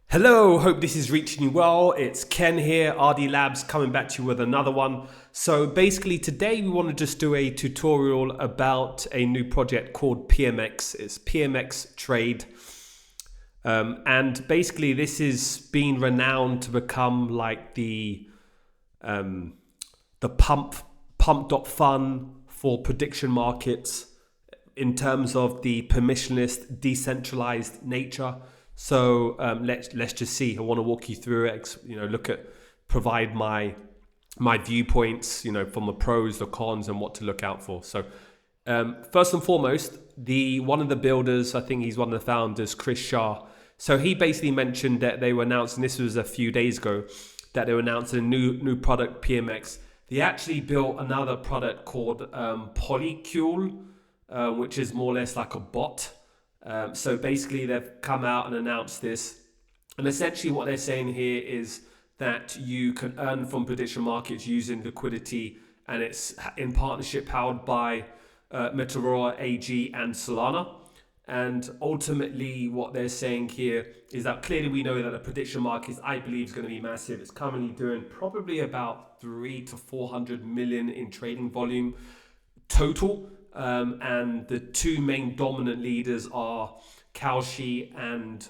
Hello, hope this is reaching you well. It's Ken here, RD Labs, coming back to you with another one. So basically today we want to just do a tutorial about a new project called PMX. It's PMX Trade. And basically this is being renowned to become like the Pump.Fun for prediction markets in terms of the permissionless, decentralized nature. So let's just see. I want to walk you through it. Look at provide my viewpoints. From the pros, the cons, and what to look out for. So first and foremost, one of the builders, I think he's one of the founders, Chris Shah. So he basically mentioned that they were announcing, this was a few days ago, that they were announcing a new product, PMX. They actually built another product called Polycule, which is more or less like a bot. So basically they've come out and announced this. And essentially what they're saying here is that you can earn from prediction markets using liquidity, and it's in partnership powered by Meteora AG and Solana. And ultimately what they're saying here is that clearly we know that the prediction market, I believe, is going to be massive. It's currently doing probably about 300 to 400 million in trading volume total. And the two main dominant leaders are Kalshi and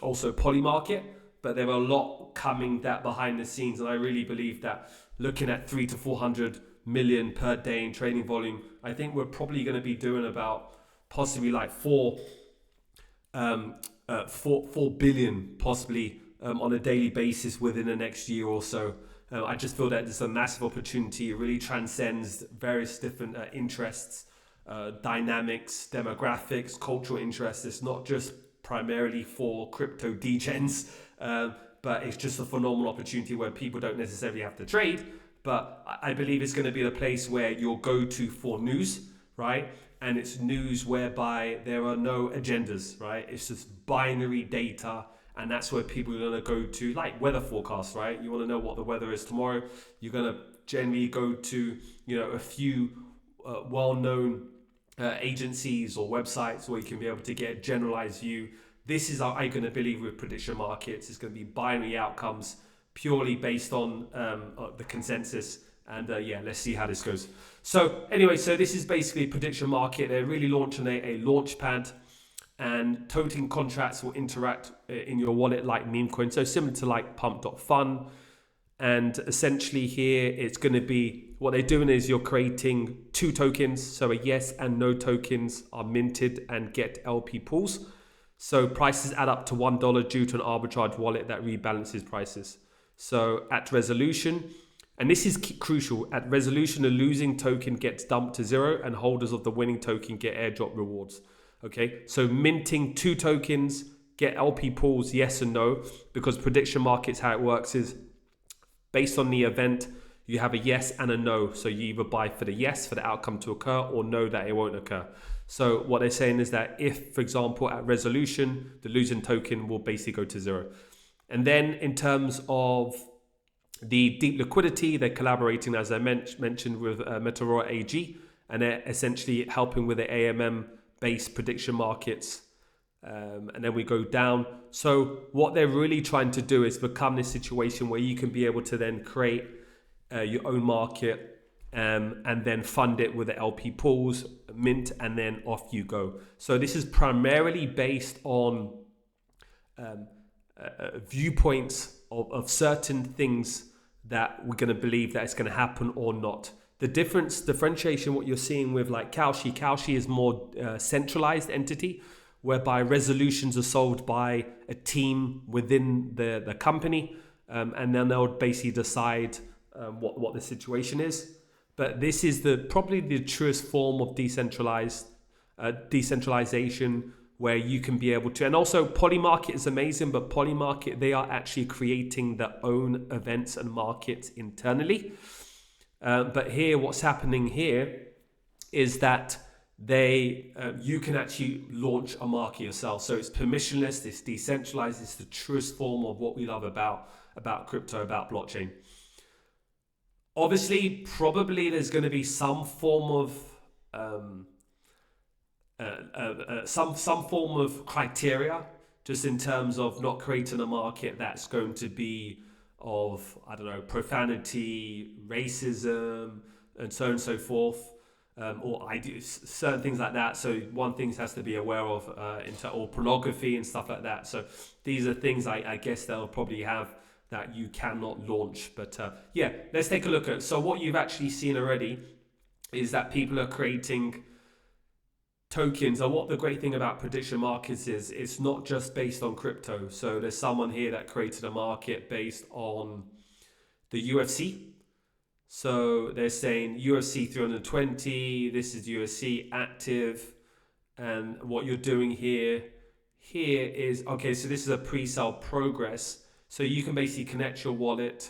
also Polymarket, but there are a lot coming that behind the scenes, and I really believe that looking at 300 to 400 million per day in trading volume, I think we're probably going to be doing about possibly like 4 billion possibly on a daily basis within the next year or so. I just feel that it's a massive opportunity. It really transcends various different interests, dynamics, demographics, cultural interests. It's not just primarily for crypto degens, but it's just a phenomenal opportunity where people don't necessarily have to trade. But I believe it's going to be the place where you'll go to for news, right? And it's news whereby there are no agendas, right? It's just binary data. And that's where people are going to go to, like weather forecasts, right? You want to know what the weather is tomorrow. You're going to generally go to, a few well-known agencies or websites where you can be able to get a generalized view. This is how I'm going to believe with prediction markets. It's going to be binary outcomes purely based on the consensus. And let's see how this goes. So anyway, so this is basically prediction market. They're really launching a launch pad, and token contracts will interact in your wallet like meme coin. So similar to like Pump.Fun. And essentially here, it's going to be, what they're doing is you're creating two tokens. So a yes and no tokens are minted and get LP pools. So prices add up to $1 due to an arbitrage wallet that rebalances prices. So at resolution, and this is crucial, at resolution, a losing token gets dumped to 0 and holders of the winning token get airdrop rewards. Okay, so minting two tokens, get LP pools, yes and no, because prediction markets, how it works is based on the event, you have a yes and a no. So you either buy for the yes, for the outcome to occur, or no, that it won't occur. So what they're saying is that if, for example, at resolution, the losing token will basically go to 0. And then in terms of the deep liquidity, they're collaborating, as I mentioned, with Meteora AG, and they're essentially helping with the AMM-based prediction markets. And then we go down. So what they're really trying to do is become this situation where you can be able to then create your own market and then fund it with the LP pools, mint, and then off you go. So this is primarily based on viewpoints of certain things that we're going to believe that it's going to happen or not. The differentiation, what you're seeing with like Kalshi is more centralized entity, whereby resolutions are solved by a team within the company, and then they'll basically decide what the situation is. But this is probably the truest form of decentralization, where you can be able to, and also Polymarket is amazing, but Polymarket, they are actually creating their own events and markets internally. But here, what's happening here is that you can actually launch a market yourself. So it's permissionless, it's decentralized, it's the truest form of what we love about crypto, about blockchain. Obviously, probably there's going to be some form of some form of criteria just in terms of not creating a market that's going to be of, I don't know, profanity, racism, and so on and so forth. Or I do certain things like that. So one thing has to be aware of, or pornography and stuff like that. So these are things I guess they'll probably have that you cannot launch. But yeah, let's take a look at. So what you've actually seen already is that people are creating tokens. And what the great thing about prediction markets is, it's not just based on crypto. So there's someone here that created a market based on the UFC. So they're saying UFC 320, this is UFC active. And what you're doing here is, okay, so this is a pre-sale progress. So you can basically connect your wallet.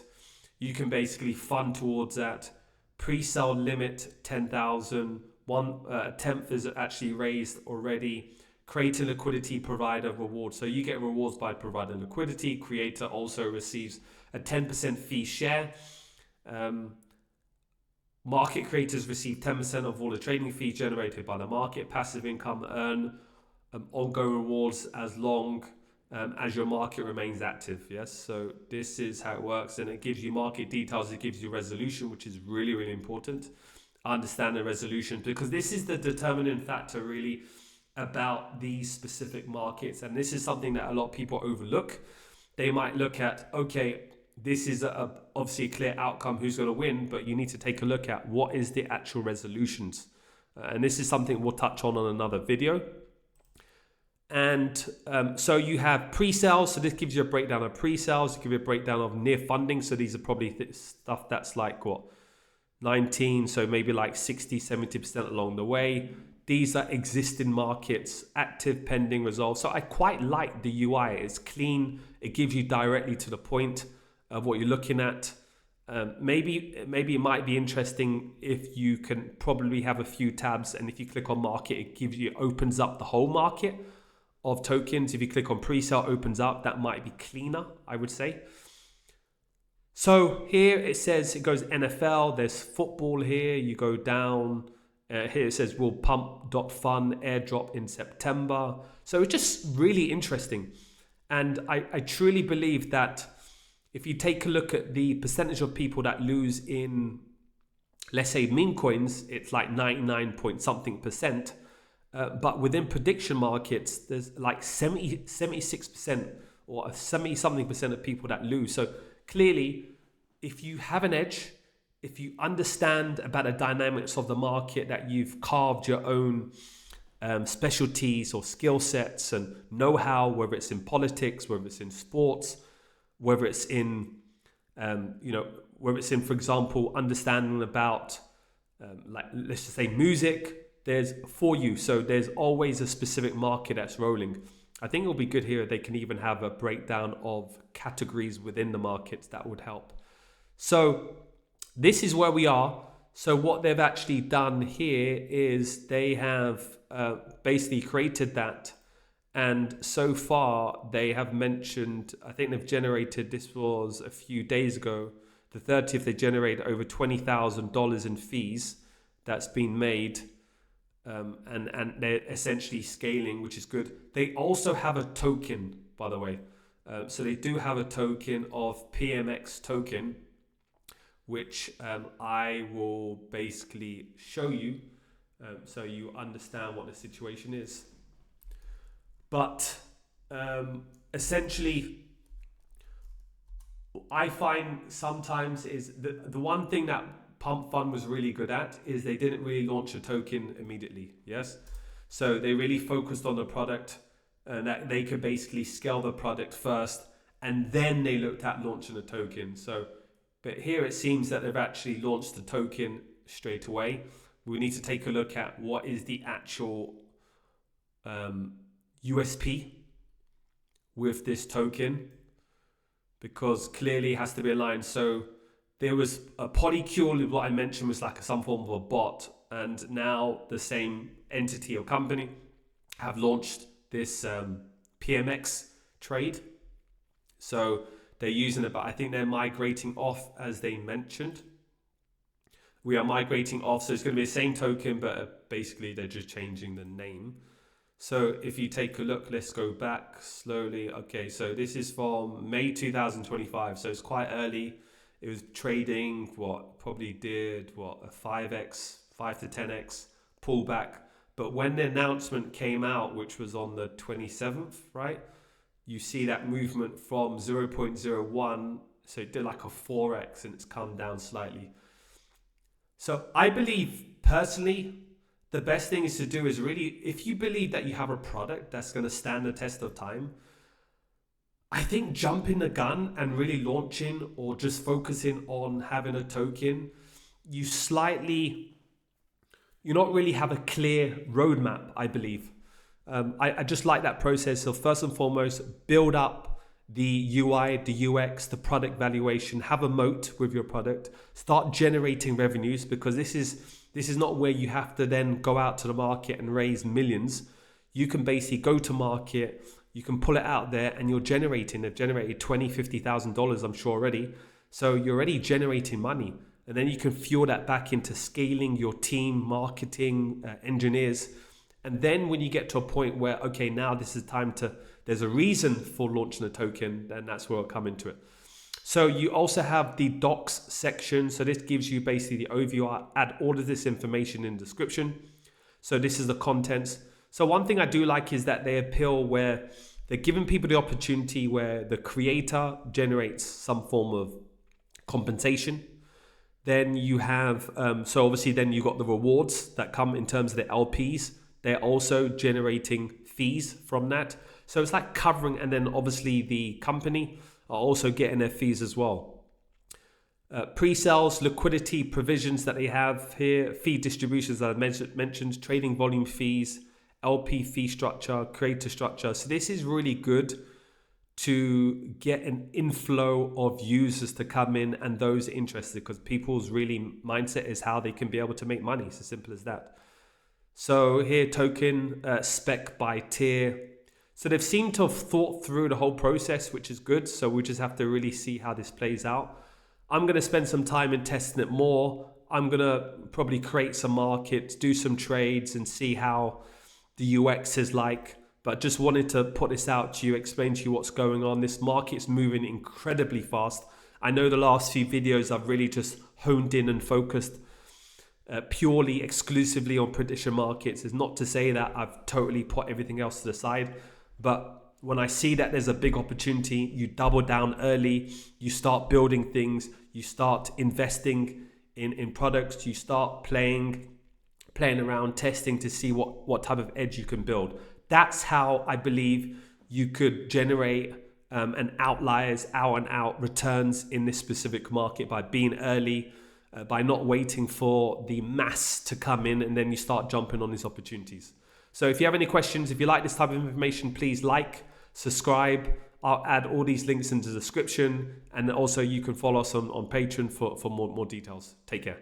You can basically fund towards that. Pre-sale limit 10,000. A tenth is actually raised already. Create a liquidity provider reward. So you get rewards by providing liquidity. Creator also receives a 10% fee share. Market creators receive 10% of all the trading fees generated by the market. Passive income earn ongoing rewards as long as your market remains active. Yes, so this is how it works, and it gives you market details. It gives you resolution, which is really, really important. Understand the resolution, because this is the determining factor really about these specific markets, and this is something that a lot of people overlook. They might look at, okay, this is obviously a clear outcome, who's going to win, but you need to take a look at what is the actual resolutions. And this is something we'll touch on another video. And so you have pre-sales. So this gives you a breakdown of pre-sales. It gives you a breakdown of near funding. So these are probably stuff that's like 19, so maybe like 60-70% along the way. These are existing markets, active, pending, resolved. So I quite like the UI. It's clean. It gives you directly to the point of what you're looking at. Maybe it might be interesting if you can probably have a few tabs, and if you click on market, it opens up the whole market of tokens. If you click on pre-sale, opens up. That might be cleaner, I would say. So here it says, it goes NFL, there's football here, you go down, here it says, will Pump.Fun airdrop in September. So it's just really interesting. And I truly believe that if you take a look at the percentage of people that lose in, let's say, meme coins, it's like 99 point something percent. But within prediction markets, there's like 76% or 70 something percent of people that lose. So clearly, if you have an edge, if you understand about the dynamics of the market, that you've carved your own specialties or skill sets and know-how, whether it's in politics, whether it's in sports, whether it's in, whether it's in, for example, understanding about, like, let's just say music, there's for you. So there's always a specific market that's rolling. I think it'll be good here. They can even have a breakdown of categories within the markets that would help. So this is where we are. So what they've actually done here is they have basically created that. And so far they have mentioned, I think they've generated, this was a few days ago, the 30th, they generated over $20,000 in fees that's been made. And they're essentially scaling, which is good. They also have a token, by the way. So they do have a token of PMX token, which I will basically show you so you understand what the situation is. But essentially, I find sometimes is the one thing that Pump.Fun was really good at is they didn't really launch a token immediately. Yes, so they really focused on the product and that they could basically scale the product first, and then they looked at launching a token. So, but here it seems that they've actually launched the token straight away. We need to take a look at what is the actual USP with this token, because clearly it has to be aligned. So there was a Polycule, what I mentioned was like some form of a bot, and now the same entity or company have launched this PMX trade. So they're using it, but I think they're migrating off, as they mentioned. We are migrating off, so it's going to be the same token, but basically they're just changing the name. So if you take a look, let's go back slowly. Okay, so this is from May 2025. So it's quite early. It was trading, probably did a 5x, 5 to 10x pullback. But when the announcement came out, which was on the 27th, right? You see that movement from 0.01. So it did like a 4x and it's come down slightly. So I believe personally, the best thing is to do is really, if you believe that you have a product that's going to stand the test of time, I think jumping the gun and really launching or just focusing on having a token, you not really have a clear roadmap, I believe. I just like that process. So first and foremost, build up the UI, the UX, the product valuation, have a moat with your product, start generating revenues, because this is not where you have to then go out to the market and raise millions. You can basically go to market, you can pull it out there, and they've generated $20,000, $50,000, I'm sure already. So you're already generating money. And then you can fuel that back into scaling your team, marketing, engineers. And then when you get to a point where, okay, now this is time there's a reason for launching a token, then that's where I'll come into it. So you also have the docs section. So this gives you basically the overview. I add all of this information in the description. So this is the contents. So one thing I do like is that they appeal where they're giving people the opportunity where the creator generates some form of compensation. Then you have, so obviously then you got the rewards that come in terms of the LPs. They're also generating fees from that. So it's like covering, and then obviously the company are also getting their fees as well. Pre-sales, liquidity provisions that they have here, fee distributions that I mentioned, trading volume fees, LP fee structure, creator structure. So this is really good to get an inflow of users to come in and those interested, because people's really mindset is how they can be able to make money. It's as simple as that. So here, token spec by tier. So they've seemed to have thought through the whole process, which is good. So we just have to really see how this plays out. I'm going to spend some time in testing it more. I'm going to probably create some markets, do some trades, and see how the UX is like. But just wanted to put this out to you, explain to you what's going on. This market's moving incredibly fast. I know the last few videos I've really just honed in and focused purely exclusively on prediction markets. It's not to say that I've totally put everything else to the side, but when I see that there's a big opportunity, you double down early, you start building things, you start investing in products, you start playing around, testing to see what type of edge you can build. That's how I believe you could generate an outliers, out and out returns in this specific market, by being early, by not waiting for the mass to come in, and then you start jumping on these opportunities. So if you have any questions, if you like this type of information, please like, subscribe. I'll add all these links in the description, and also you can follow us on Patreon for more details. Take care.